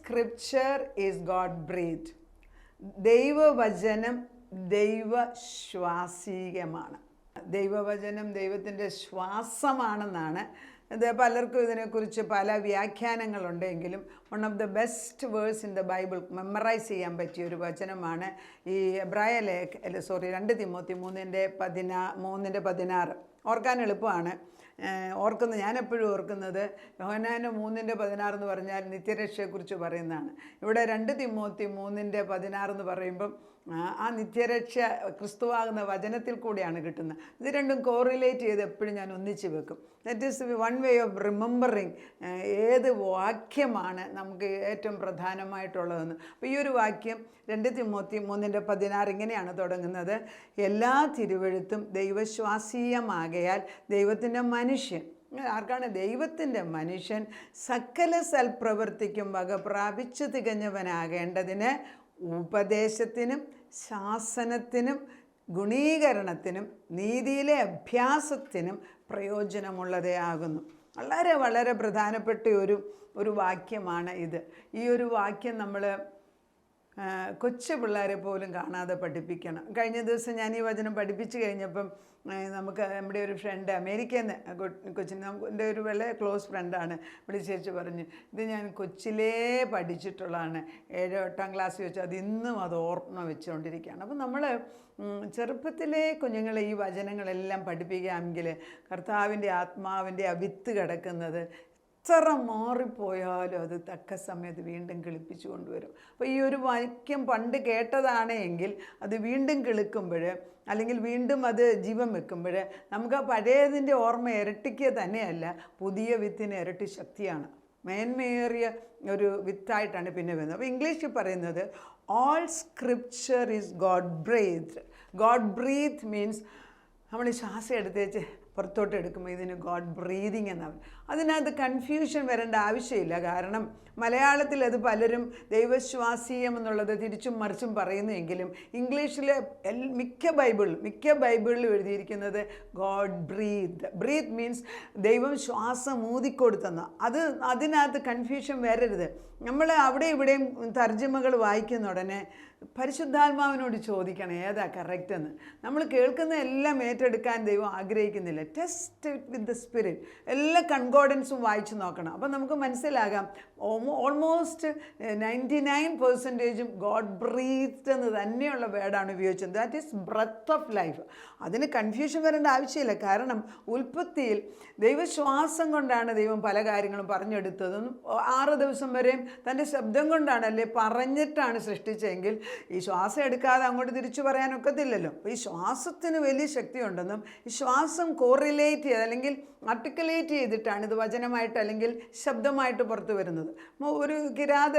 Scripture is God breath. ദൈവവചനം ദൈവശ്വാസീയമാണ്. ദൈവവചനം ദൈവത്തിൻ്റെ ശ്വാസമാണെന്നാണ്. ഇത് പലർക്കും ഇതിനെക്കുറിച്ച് പല വ്യാഖ്യാനങ്ങളുണ്ടെങ്കിലും one of the best verse in the Bible memorize ചെയ്യാൻ പറ്റിയ ഒരു വചനമാണ് ഈ എബ്രായ 2 തിമോത്തി 3:16. ഓർക്കാൻ എളുപ്പമാണ്. ഞാൻ എപ്പോഴും ഓർക്കുന്നത് യോഹന്നാന് 3:16 എന്ന് പറഞ്ഞാൽ നിത്യരക്ഷയെക്കുറിച്ച് പറയുന്നതാണ്. ഇവിടെ 2 തിമോത്തി 3:16 എന്ന് പറയുമ്പം ആ നിത്യരക്ഷ ക്രിസ്തുവാകുന്ന വചനത്തിൽ കൂടിയാണ് കിട്ടുന്നത്. ഇത് രണ്ടും കോറിലേറ്റ് ചെയ്ത് എപ്പോഴും ഞാൻ ഒന്നിച്ച് വെക്കും. That is one way of remembering ഏത് വാക്യമാണ് നമുക്ക് ഏറ്റവും പ്രധാനമായിട്ടുള്ളതെന്ന്. അപ്പോൾ ഈ ഒരു വാക്യം 2 തിമോത്തി 3:16 ഇങ്ങനെയാണ് തുടങ്ങുന്നത്: എല്ലാ തിരുവെഴുത്തും ദൈവശ്വാസീയമാകയാൽ ദൈവത്തിൻ്റെ മനുഷ്യൻ, ആർക്കാണ്? ദൈവത്തിൻ്റെ മനുഷ്യൻ സകല സൽപ്രവൃത്തിക്കും വക പ്രാപിച്ചു തികഞ്ഞവനാകേണ്ടതിന് ഉപദേശത്തിനും ശാസനത്തിനും ഗുണീകരണത്തിനും നീതിയിലെ അഭ്യാസത്തിനും പ്രയോജനമുള്ളതേ ആകുന്നു. വളരെ വളരെ പ്രധാനപ്പെട്ട ഒരു വാക്യമാണ് ഇത്. ഈ ഒരു വാക്യം നമ്മൾ കൊച്ചു പിള്ളേരെ പോലും കാണാതെ പഠിപ്പിക്കണം. കഴിഞ്ഞ ദിവസം ഞാൻ ഈ വചനം പഠിപ്പിച്ചു കഴിഞ്ഞപ്പം നമുക്ക് നമ്മുടെ ഒരു ഫ്രണ്ട് അമേരിക്കയിൽ നിന്ന് കൊച്ചിന് എൻ്റെ ഒരു വളരെ ക്ലോസ് ഫ്രണ്ടാണ് വിളിച്ചേച്ച് പറഞ്ഞു, ഇത് ഞാൻ കൊച്ചിലേ പഠിച്ചിട്ടുള്ളതാണ്, 7-8 ക്ലാസ്സിൽ വെച്ച് അത് ഇന്നും അത് ഓർമ്മ വെച്ചുകൊണ്ടിരിക്കുകയാണ്. അപ്പം നമ്മൾ ചെറുപ്പത്തിലെ കുഞ്ഞുങ്ങളെ ഈ വചനങ്ങളെല്ലാം പഠിപ്പിക്കാമെങ്കിൽ കർത്താവിൻ്റെ ആത്മാവിൻ്റെ ആ വിത്ത് കിടക്കുന്നത് എത്ര മാറിപ്പോയാലും അത് തക്ക സമയത്ത് വീണ്ടും കിളിപ്പിച്ചു കൊണ്ടുവരും. അപ്പോൾ ഈ ഒരു വാക്യം പണ്ട് കേട്ടതാണ് എങ്കിൽ അത് വീണ്ടും കിളിക്കുമ്പോൾ അല്ലെങ്കിൽ വീണ്ടും അത് ജീവൻ വെക്കുമ്പോൾ നമുക്ക് ആ പഴയതിൻ്റെ ഓർമ്മ ഇരട്ടിക്കുക തന്നെയല്ല, പുതിയ വിത്തിന് ഇരട്ടി ശക്തിയാണ്, മേന്മയേറിയ ഒരു വിത്തായിട്ടാണ് പിന്നെ വരുന്നത്. അപ്പോൾ ഇംഗ്ലീഷിൽ പറയുന്നത് all scripture is God breath. God breath means നമ്മൾ ശ്വാസം എടുത്തേച്ച് പുറത്തോട്ട് എടുക്കുമ്പോൾ ഇതിന് ഗോഡ് ബ്രീതിങ് എന്നാണ്. അതിനകത്ത് കൺഫ്യൂഷൻ വരേണ്ട ആവശ്യമില്ല. കാരണം മലയാളത്തിൽ അത് പലരും ദൈവശ്വാസീയം എന്നുള്ളത് തിരിച്ചും മറിച്ചും പറയുന്നുവെങ്കിലും ഇംഗ്ലീഷിലെ മിക്ക ബൈബിളിലും എഴുതിയിരിക്കുന്നത് ഗോഡ് ബ്രീത്ത്. ബ്രീത്ത് മീൻസ് ദൈവം ശ്വാസം ഊതിക്കൊടുത്തെന്ന്. അതിനകത്ത് കൺഫ്യൂഷൻ വരരുത്. നമ്മൾ അവിടെ ഇവിടെയും തർജ്ജമകൾ വായിക്കുന്ന ഉടനെ പരിശുദ്ധാത്മാവിനോട് ചോദിക്കണം ഏതാ കറക്റ്റ് എന്ന്. നമ്മൾ കേൾക്കുന്ന എല്ലാം ഏറ്റെടുക്കാൻ ദൈവം ആഗ്രഹിക്കുന്നില്ല. Test with the spirit. എല്ലാ കൺകോർഡൻസും വായിച്ച് നോക്കണം. അപ്പം നമുക്ക് മനസ്സിലാകാം ഓൾമോസ്റ്റ് 99% ഗോഡ് ബ്രീത്ത് എന്ന് തന്നെയുള്ള വേർഡാണ് ഉപയോഗിച്ചത്. That is breath of life. അതിന് കൺഫ്യൂഷൻ വരേണ്ട ആവശ്യമില്ല. കാരണം ഉൽപ്പത്തിയിൽ ദൈവശ്വാസം കൊണ്ടാണ് ദൈവം പല കാര്യങ്ങളും പറഞ്ഞെടുത്തതും 6 ദിവസം വരെയും തൻ്റെ ശബ്ദം കൊണ്ടാണ് പറഞ്ഞിട്ടാണ് സൃഷ്ടിച്ചെങ്കിൽ ഈ ശ്വാസം എടുക്കാതെ അങ്ങോട്ട് തിരിച്ചു പറയാനൊക്കത്തില്ലല്ലോ. അപ്പോൾ ഈ ശ്വാസത്തിന് വലിയ ശക്തിയുണ്ടെന്നും ഈ ശ്വാസം കോറിലേറ്റ് ചെയ്ത് അല്ലെങ്കിൽ ആർട്ടിക്കുലേറ്റ് ചെയ്തിട്ടാണ് ഇത് വചനമായിട്ട് അല്ലെങ്കിൽ ശബ്ദമായിട്ട് പുറത്തു വരുന്നത്. ഒരു കിരാത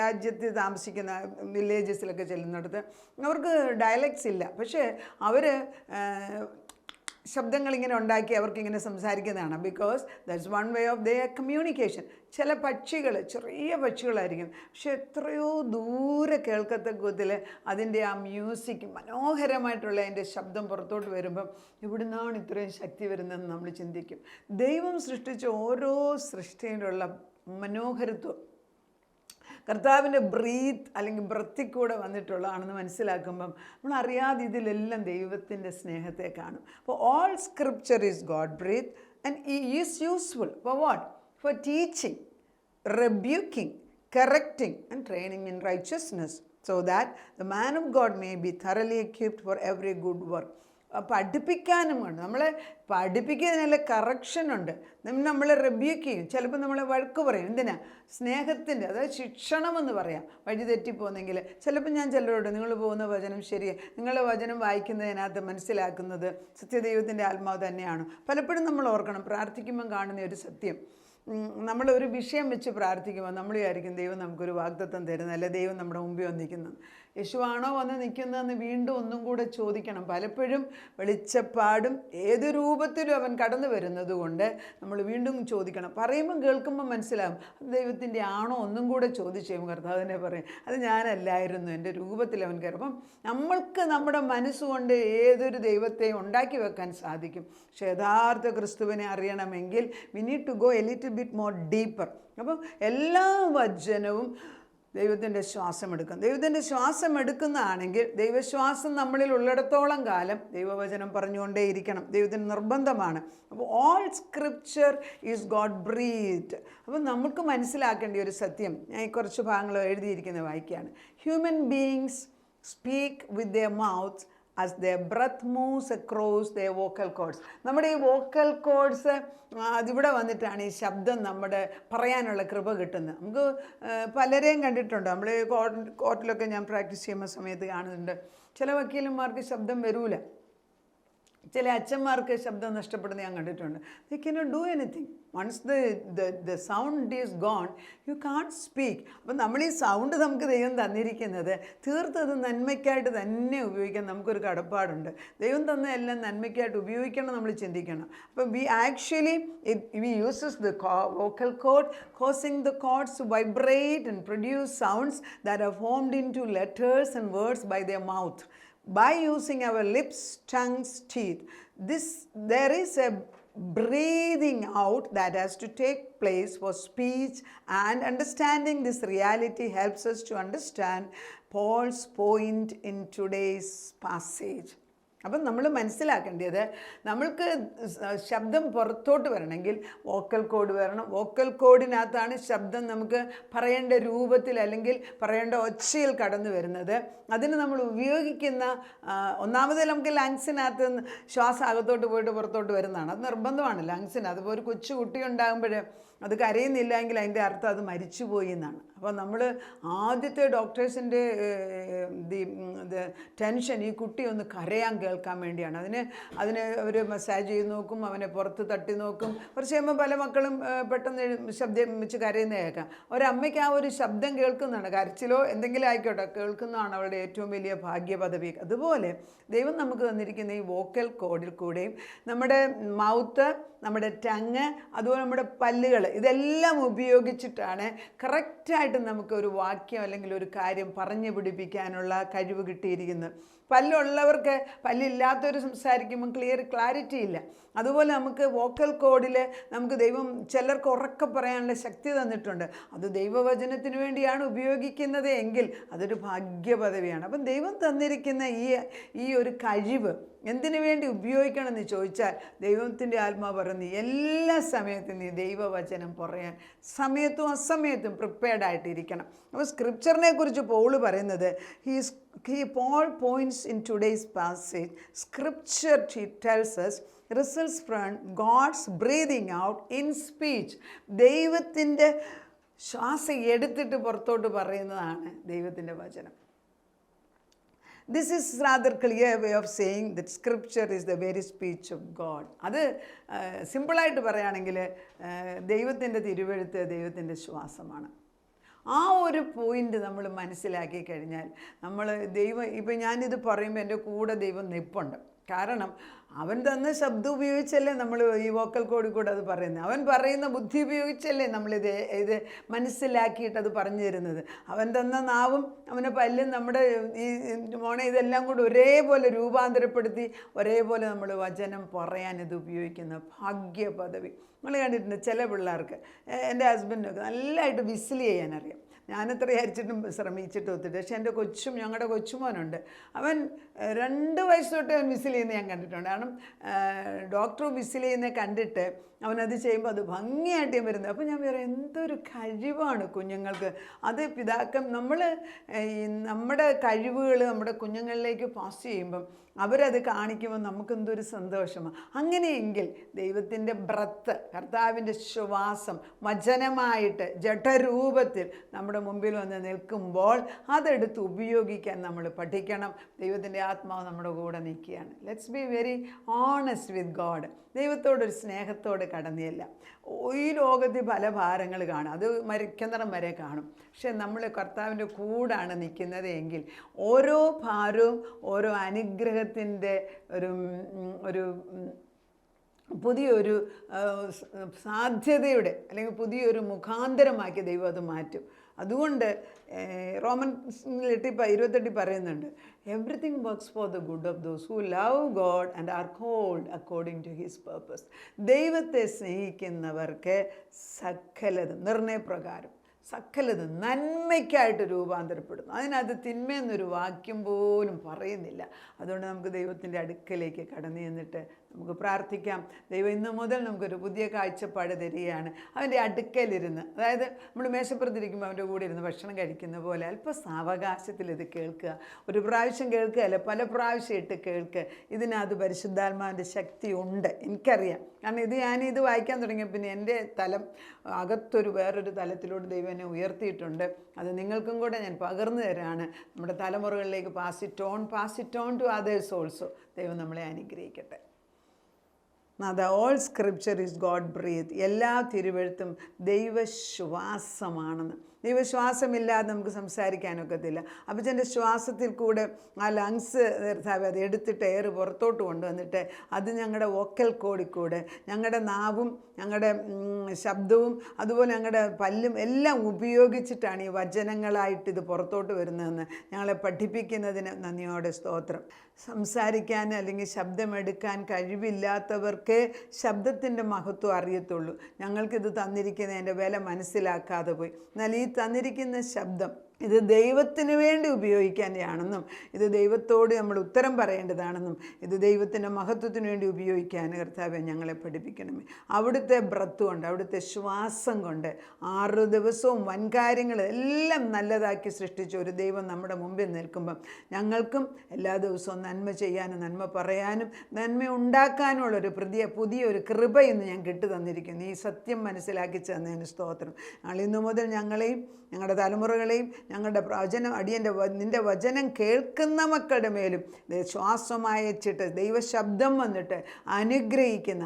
രാജ്യത്ത് താമസിക്കുന്ന വില്ലേജസിലൊക്കെ ചെല്ലുന്നിടത്ത് അവർക്ക് ഡയലക്ട്സ് ഇല്ല, പക്ഷേ അവർ ശബ്ദങ്ങളിങ്ങനെ ഉണ്ടാക്കി അവർക്കിങ്ങനെ സംസാരിക്കുന്നതാണ്. Because that's one way of their communication. ചില പക്ഷികൾ ചെറിയ പക്ഷികളായിരിക്കും, പക്ഷെ എത്രയോ ദൂരെ കേൾക്കത്തക്ക വിധത്തിൽ അതിൻ്റെ ആ മ്യൂസിക് മനോഹരമായിട്ടുള്ള അതിൻ്റെ ശബ്ദം പുറത്തോട്ട് വരുമ്പം എവിടുന്നാണ് ഇത്രയും ശക്തി വരുന്നതെന്ന് നമ്മൾ ചിന്തിക്കും. ദൈവം സൃഷ്ടിച്ച ഓരോ സൃഷ്ടിയിലുള്ള മനോഹരത്വം കർത്താവിൻ്റെ ബ്രീത്ത് അല്ലെങ്കിൽ ബ്രത്തിൽ കൂടെ വന്നിട്ടുള്ളതാണെന്ന് മനസ്സിലാക്കുമ്പം നമ്മൾ അറിയാതെ ഇതിലെല്ലാം ദൈവത്തിൻ്റെ സ്നേഹത്തെ കാണും. അപ്പോൾ all scripture is God breathed and is useful for what? For teaching, rebuking, correcting and training in righteousness, so that the man of God may be thoroughly equipped for every good work. പഠിപ്പിക്കാനും വേണം. നമ്മളെ പഠിപ്പിക്കുന്നതിനുള്ള കറക്ഷനുണ്ട്. നമ്മളെ rebuke ചെയ്യും, ചിലപ്പോൾ നമ്മളെ വഴക്ക് പറയും. എന്തിനാ? സ്നേഹത്തിൻ്റെ, അതായത് ശിക്ഷണമെന്ന് പറയാം. വഴി തെറ്റിപ്പോകുന്നെങ്കിൽ ചിലപ്പോൾ ഞാൻ ചിലരോട് നിങ്ങൾ പോകുന്ന വചനം ശരിയാണ്, നിങ്ങളുടെ വചനം വായിക്കുന്നതിനകത്ത് മനസ്സിലാക്കുന്നത് സത്യദൈവത്തിൻ്റെ ആത്മാവ് തന്നെയാണ്. പലപ്പോഴും നമ്മൾ ഓർക്കണം, പ്രാർത്ഥിക്കുമ്പം കാണുന്ന ഒരു സത്യം, നമ്മളൊരു വിഷയം വെച്ച് പ്രാർത്ഥിക്കുമ്പോൾ നമ്മൾ വിചാരിക്കും ദൈവം നമുക്കൊരു വാഗ്ദത്തം തരുന്നത്, അല്ലെ ദൈവം നമ്മുടെ മുമ്പിൽ വന്നിരിക്കുന്നത്. യേശുവാണോ വന്ന് നിൽക്കുന്നതെന്ന് വീണ്ടും ഒന്നും കൂടെ ചോദിക്കണം. പലപ്പോഴും വെളിച്ചപ്പാടും ഏത് രൂപത്തിലും അവൻ കടന്നു വരുന്നത് കൊണ്ട് നമ്മൾ വീണ്ടും ചോദിക്കണം. പറയുമ്പം കേൾക്കുമ്പോൾ മനസ്സിലാകും ദൈവത്തിൻ്റെ ആണോ ഒന്നും കൂടെ ചോദിച്ചു കർത്താവിനെ പറയും അത് ഞാനല്ലായിരുന്നു, എൻ്റെ രൂപത്തിൽ അവൻ കയറും. അപ്പം നമ്മൾക്ക് നമ്മുടെ മനസ്സുകൊണ്ട് ഏതൊരു ദൈവത്തെയും ഉണ്ടാക്കി വെക്കാൻ സാധിക്കും. പക്ഷേ യഥാർത്ഥ ക്രിസ്തുവിനെ അറിയണമെങ്കിൽ we need to go a little bit more deeper. അപ്പം എല്ലാ വചനവും ദൈവത്തിൻ്റെ ശ്വാസം എടുക്കും. ദൈവത്തിൻ്റെ ശ്വാസം എടുക്കുന്നതാണെങ്കിൽ ദൈവശ്വാസം നമ്മളിൽ ഉള്ളിടത്തോളം കാലം ദൈവവചനം പറഞ്ഞുകൊണ്ടേയിരിക്കണം. ദൈവത്തിന് നിർബന്ധമാണ്. അപ്പോൾ all scripture is God breathed. അപ്പം നമുക്ക് മനസ്സിലാക്കേണ്ട ഒരു സത്യം ഞാൻ ഈ കുറച്ച് ഭാഗങ്ങൾ എഴുതിയിരിക്കുന്നത് വായിക്കുകയാണ്. Human beings speak with their mouths as their breath moves across their vocal cords. നമ്മുടെ ഈ വോക്കൽ കോഡ്സ് അതിവിടെ വന്നിട്ടാണ് ഈ ശബ്ദം നമ്മുടെ പറയാനുള്ള കൃപ കിട്ടുന്നത്. നമുക്ക് പലരെയും കണ്ടിട്ടുണ്ട്. നമ്മൾ കോർട്ടിലൊക്കെ ഞാൻ പ്രാക്ടീസ് ചെയ്യുന്ന സമയത്ത് കാണുന്നുണ്ട് ചില വക്കീലന്മാർക്ക് ശബ്ദം വരൂല, ചില അച്ഛന്മാർക്ക് ശബ്ദം നഷ്ടപ്പെടുന്ന ഞാൻ കണ്ടിട്ടുണ്ട്. They cannot do anything. Once the sound is gone, you can't speak. അപ്പം നമ്മൾ ഈ സൗണ്ട് നമുക്ക് ദൈവം തന്നിരിക്കുന്നത് തീർത്തത് നന്മയ്ക്കായിട്ട് തന്നെ ഉപയോഗിക്കാൻ നമുക്കൊരു കടപ്പാടുണ്ട്. ദൈവം തന്ന എല്ലാം നന്മയ്ക്കായിട്ട് ഉപയോഗിക്കണം നമ്മൾ ചിന്തിക്കണം. അപ്പം we uses the vocal cord, causing the cords to vibrate and produce sounds that are formed into letters and words by their mouth. By using our lips, tongues, teeth, there is a breathing out that has to take place for speech, and understanding this reality helps us to understand Paul's point in today's passage. അപ്പം നമ്മൾ മനസ്സിലാക്കേണ്ടത് നമ്മൾക്ക് ശബ്ദം പുറത്തോട്ട് വരണമെങ്കിൽ vocal code വരണം. Vocal കോഡിനകത്താണ് ശബ്ദം നമുക്ക് പറയേണ്ട രൂപത്തിൽ അല്ലെങ്കിൽ പറയേണ്ട ഒച്ചയിൽ കടന്നു വരുന്നത്. അതിന് നമ്മൾ ഉപയോഗിക്കുന്ന ഒന്നാമത് നമുക്ക് ലങ്സിനകത്ത് ശ്വാസം അകത്തോട്ട് പോയിട്ട് പുറത്തോട്ട് വരുന്നതാണ്. അത് നിർബന്ധമാണ് ലങ്സിന്. അതുപോലെ ഒരു കൊച്ചു കുട്ടി ഉണ്ടാകുമ്പോൾ അത് കരയുന്നില്ല എങ്കിൽ അതിൻ്റെ അർത്ഥം അത് മരിച്ചുപോയി എന്നാണ്. അപ്പോൾ നമ്മൾ ആദ്യത്തെ ഡോക്ടേഴ്സിൻ്റെ ടെൻഷൻ ഈ കുട്ടി ഒന്ന് കരയാൻ കേൾക്കാൻ വേണ്ടിയാണ്. അതിന് അവർ മസാജ് ചെയ്ത് നോക്കും, അവനെ പുറത്ത് തട്ടി നോക്കും. കുറച്ച് കഴിയുമ്പോൾ പല മക്കളും പെട്ടെന്ന് ശബ്ദം വെച്ച് കരയുന്ന കേൾക്കാം. ഒരമ്മയ്ക്ക് ആ ഒരു ശബ്ദം കേൾക്കുന്നതാണ്, കരച്ചിലോ എന്തെങ്കിലും ആയിക്കോട്ടെ കേൾക്കുന്നതാണ് അവളുടെ ഏറ്റവും വലിയ ഭാഗ്യപദവി. അതുപോലെ ദൈവം നമുക്ക് തന്നിരിക്കുന്ന ഈ വോക്കൽ കോഡിൽ കൂടെയും നമ്മുടെ മൗത്ത്, നമ്മുടെ ടങ്, അതുപോലെ നമ്മുടെ പല്ലുകൾ, ഇതെല്ലാം ഉപയോഗിച്ചിട്ടാണ് കറക്റ്റായിട്ട് നമുക്കൊരു വാക്യം അല്ലെങ്കിൽ ഒരു കാര്യം പറഞ്ഞു പിടിപ്പിക്കാനുള്ള കഴിവ് കിട്ടിയിരിക്കുന്നത്. പല്ലുള്ളവർക്ക് പല്ലില്ലാത്തവർ സംസാരിക്കുമ്പോൾ ക്ലാരിറ്റി ഇല്ല. അതുപോലെ നമുക്ക് വോക്കൽ കോഡിൽ നമുക്ക് ദൈവം ചിലർക്ക് ഉറക്കെ പറയാനുള്ള ശക്തി തന്നിട്ടുണ്ട്. അത് ദൈവവചനത്തിന് വേണ്ടിയാണ് ഉപയോഗിക്കുന്നത് എങ്കിൽ അതൊരു ഭാഗ്യപദവിയാണ്. അപ്പം ദൈവം തന്നിരിക്കുന്ന ഈ ഒരു കഴിവ് എന്തിനു വേണ്ടി ഉപയോഗിക്കണമെന്ന് ചോദിച്ചാൽ ദൈവത്തിൻ്റെ ആത്മാവ് പറയുന്നു എല്ലാ സമയത്തും നീ ദൈവവചനം പറയാൻ സമയത്തും അസമയത്തും പ്രിപ്പയർഡായിട്ടിരിക്കണം. അപ്പോൾ സ്ക്രിപ്ചറിനെ കുറിച്ച് പോൾ പറയുന്നത് Paul points in today's passage, scripture tells us results from God's breathing out in speech. ദൈവത്തിൻ്റെ ശ്വാസം എടുത്തിട്ട് പുറത്തോട്ട് പറയുന്നതാണ് ദൈവത്തിൻ്റെ വചനം. This is rather clear way of saying that scripture is the very speech of God. അത് സിമ്പിളായിട്ട് പറയുകയാണെങ്കിൽ ദൈവത്തിൻ്റെ തിരുവെഴുത്ത് ദൈവത്തിൻ്റെ ശ്വാസമാണ്. ആ ഒരു പോയിൻ്റ് നമ്മൾ മനസ്സിലാക്കി കഴിഞ്ഞാൽ നമ്മൾ ഇപ്പം ഞാനിത് പറയുമ്പോൾ എൻ്റെ കൂടെ ദൈവം നിൽപ്പുണ്ട്. കാരണം അവൻ തന്ന ശബ്ദം ഉപയോഗിച്ചല്ലേ നമ്മൾ ഈ വോക്കൽ കോഡിൽ കൂടെ അത് പറയുന്നത്. അവൻ പറയുന്ന ബുദ്ധി ഉപയോഗിച്ചല്ലേ ഇത് മനസ്സിലാക്കിയിട്ട് അത് പറഞ്ഞു തരുന്നത്. അവൻ തന്ന നാവും അവൻ്റെ പല്ലും നമ്മുടെ ഈ മോണെ ഇതെല്ലാം കൂടെ ഒരേപോലെ രൂപാന്തരപ്പെടുത്തി ഒരേപോലെ നമ്മൾ വചനം പറയാൻ ഇത് ഉപയോഗിക്കുന്ന ഭാഗ്യപദവി. നമ്മൾ കണ്ടിട്ടുണ്ട് ചില പിള്ളേർക്ക്, എൻ്റെ ഹസ്ബൻഡൊക്കെ നല്ലതായിട്ട് വിസിൽ ചെയ്യാനറിയാം. ഞാനത്ര വിചാരിച്ചിട്ടും ശ്രമിച്ചിട്ടും ഒത്തിട്ട്. പക്ഷേ എൻ്റെ ഞങ്ങളുടെ കൊച്ചുമോനുണ്ട്, അവൻ 2 വയസ്സ് തൊട്ട് അവൻ വിസിൽ ചെയ്യുന്നത് ഞാൻ കണ്ടിട്ടുണ്ട്. കാരണം ഡോക്ടർ വിസിൽ ചെയ്യുന്നത് കണ്ടിട്ട് അവനത് ചെയ്യുമ്പോൾ അത് ഭംഗിയായിട്ട് വരുന്നത്. അപ്പോൾ ഞാൻ പറയാം എന്തൊരു കഴിവാണ് കുഞ്ഞുങ്ങൾക്ക്. അത് നമ്മൾ നമ്മുടെ കഴിവുകൾ നമ്മുടെ കുഞ്ഞുങ്ങളിലേക്ക് പാസ് ചെയ്യുമ്പം അവരത് കാണിക്കുമ്പോൾ നമുക്കെന്തൊരു സന്തോഷമാണ്. അങ്ങനെയെങ്കിൽ ദൈവത്തിൻ്റെ ബ്രത്ത്, കർത്താവിൻ്റെ ശ്വാസം വചനമായിട്ട് ജഡരൂപത്തിൽ നമ്മുടെ മുമ്പിൽ വന്ന് നിൽക്കുമ്പോൾ അതെടുത്ത് ഉപയോഗിക്കാൻ നമ്മൾ പഠിക്കണം. ദൈവത്തിൻ്റെ ആത്മാവ് നമ്മുടെ കൂടെ നിൽക്കുകയാണ്. Let's be very honest with God. ദൈവത്തോടൊരു സ്നേഹത്തോടെ കടന്നില്ല. ഈ ലോകത്തിൽ പല ഭാരങ്ങൾ കാണും, അത് മരിക്കുന്നിടം വരെ കാണും. പക്ഷെ നമ്മൾ കർത്താവിൻ്റെ കൂടാണ് നിൽക്കുന്നത് എങ്കിൽ ഓരോ ഭാരവും ഓരോ അനുഗ്രഹത്തിൻ്റെ ഒരു പുതിയൊരു സാധ്യതയുടെ അല്ലെങ്കിൽ പുതിയൊരു മുഖാന്തരമാക്കി ദൈവം അത് മാറ്റും. അതുകൊണ്ട് റോമൻസിൽ 8:28 പറയുന്നുണ്ട്, everything works for the good of those who love God and are called according to his purpose. ദൈവത്തെ സ്നേഹിക്കുന്നവർക്ക് സകലതും നിർണയപ്രകാരം സകലതും നന്മയ്ക്കായിട്ട് രൂപാന്തരപ്പെടുന്നു. അതിനകത്ത് തിന്മയെന്നൊരു വാക്യം പോലും പറയുന്നില്ല. അതുകൊണ്ട് നമുക്ക് ദൈവത്തിൻ്റെ അടുക്കലേക്ക് കടന്നു ചെന്നിട്ട് നമുക്ക് പ്രാർത്ഥിക്കാം. ദൈവം ഇന്നു മുതൽ നമുക്കൊരു പുതിയ കാഴ്ചപ്പാട് തരികയാണ്. അവൻ്റെ അടുക്കലിരുന്ന്, അതായത് നമ്മൾ മേശപ്പുറത്തിരിക്കുമ്പോൾ അവൻ്റെ കൂടെ ഇരുന്ന് ഭക്ഷണം കഴിക്കുന്ന പോലെ അല്പ സാവകാശത്തിൽ ഇത് കേൾക്കുക. ഒരു പ്രാവശ്യം കേൾക്കുകയല്ല, പല പ്രാവശ്യം ഇട്ട് കേൾക്കുക. ഇതിനകത്ത് പരിശുദ്ധാത്മാവിൻ്റെ ശക്തി ഉണ്ട്, എനിക്കറിയാം. കാരണം ഞാനിത് വായിക്കാൻ തുടങ്ങിയ പിന്നെ എൻ്റെ തലം അകത്തൊരു വേറൊരു തലത്തിലോട്ട് ദൈവം എന്നെ ഉയർത്തിയിട്ടുണ്ട്. അത് നിങ്ങൾക്കും കൂടെ ഞാൻ പകർന്നു തരാണ്. നമ്മുടെ തലമുറകളിലേക്ക് pass it on to others also. ദൈവം നമ്മളെ അനുഗ്രഹിക്കട്ടെ. All scripture is God breath. എല്ലാ തിരുവെഴുത്തും ദൈവശ്വാസമാണെന്ന്. ദൈവശ്വാസമില്ലാതെ നമുക്ക് സംസാരിക്കാനൊക്കത്തില്ല. അപ്പച്ചൻ്റെ ശ്വാസത്തിൽ കൂടെ ആ ലങ്സ് അത് എടുത്തിട്ട് എയർ പുറത്തോട്ട് കൊണ്ടുവന്നിട്ട് അത് ഞങ്ങളുടെ വോക്കൽ കോഡിൽ കൂടെ ഞങ്ങളുടെ നാവും ഞങ്ങളുടെ ശബ്ദവും അതുപോലെ ഞങ്ങളുടെ പല്ലും എല്ലാം ഉപയോഗിച്ചിട്ടാണ് ഈ വചനങ്ങളായിട്ട് ഇത് പുറത്തോട്ട് വരുന്നതെന്ന് ഞങ്ങളെ പഠിപ്പിക്കുന്നതിന് നന്ദിയോടെ സ്തോത്രം. സംസാരിക്കാൻ അല്ലെങ്കിൽ ശബ്ദമെടുക്കാൻ കഴിവില്ലാത്തവർക്ക് ശബ്ദത്തിൻ്റെ മഹത്വം അറിയത്തുള്ളൂ. ഞങ്ങൾക്കിത് തന്നിരിക്കുന്നതിൻ്റെ വില മനസ്സിലാക്കാതെ പോയി. എന്നാൽ ഈ തന്നിരിക്കുന്ന ശബ്ദം ഇത് ദൈവത്തിന് വേണ്ടി ഉപയോഗിക്കാനാണെന്നും ഇത് ദൈവത്തോട് നമ്മൾ ഉത്തരം പറയേണ്ടതാണെന്നും ഇത് ദൈവത്തിൻ്റെ മഹത്വത്തിന് വേണ്ടി ഉപയോഗിക്കാൻ കർത്താവേ ഞങ്ങളെ പഠിപ്പിക്കണമേ. അവിടുത്തെ ബ്രത്ത് കൊണ്ട്, അവിടുത്തെ ശ്വാസം കൊണ്ട് 6 ദിവസവും വൻകാര്യങ്ങൾ എല്ലാം നല്ലതാക്കി സൃഷ്ടിച്ച ഒരു ദൈവം നമ്മുടെ മുമ്പിൽ നിൽക്കുമ്പം ഞങ്ങൾക്കും എല്ലാ ദിവസവും നന്മ ചെയ്യാനും നന്മ പറയാനും നന്മ ഉണ്ടാക്കാനുമുള്ളൊരു പുതിയൊരു കൃപ ഇന്ന് ഞാൻ കിട്ടു തന്നിരിക്കുന്നു. ഈ സത്യം മനസ്സിലാക്കി തന്നതിന് സ്തോത്രം. ഞങ്ങൾ ഇന്നു മുതൽ ഞങ്ങളെയും ഞങ്ങളുടെ തലമുറകളെയും ഞങ്ങളുടെ നിൻ്റെ വചനം കേൾക്കുന്ന മക്കളുടെ മേലും ശ്വാസമയച്ചിട്ട് ദൈവശബ്ദം വന്നിട്ട് അനുഗ്രഹിക്കുന്ന,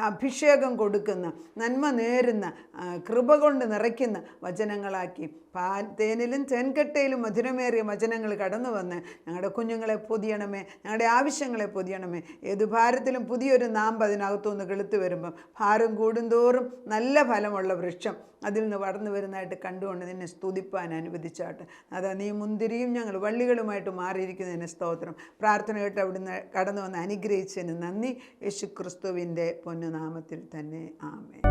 അഭിഷേകം കൊടുക്കുന്ന, നന്മ നേരുന്ന, കൃപ കൊണ്ട് നിറയ്ക്കുന്ന വചനങ്ങളാക്കി തേനിലും തേൻകട്ടയിലും മധുരമേറിയ വചനങ്ങൾ കടന്നു വന്ന് ഞങ്ങളുടെ കുഞ്ഞുങ്ങളെ പൊതിയണമേ, ഞങ്ങളുടെ ആവശ്യങ്ങളെ പൊതിയണമേ. ഏത് ഭാരത്തിലും പുതിയൊരു നാമ്പ് അതിനകത്തുനിന്ന് കിളുത്ത് വരുമ്പം ഭാരം കൂടുന്തോറും നല്ല ഫലമുള്ള വൃക്ഷം അതിൽ നിന്ന് വളർന്നു വരുന്നതായിട്ട് കണ്ടുകൊണ്ട് നിന്നെ സ്തുതിപ്പാൻ അനുവദിച്ചാട്ടെ. അതാ നീ മുന്തിരിയും ഞങ്ങൾ വള്ളികളുമായിട്ട് മാറിയിരിക്കുന്നതിന് സ്തോത്രം. പ്രാർത്ഥന കേട്ട് അവിടുന്ന് കടന്നു വന്ന് അനുഗ്രഹിച്ചതിന് നന്ദി. യേശു ക്രിസ്തുവിൻ്റെ പൊന്നുനാമത്തിൽ തന്നെ ആമേൻ.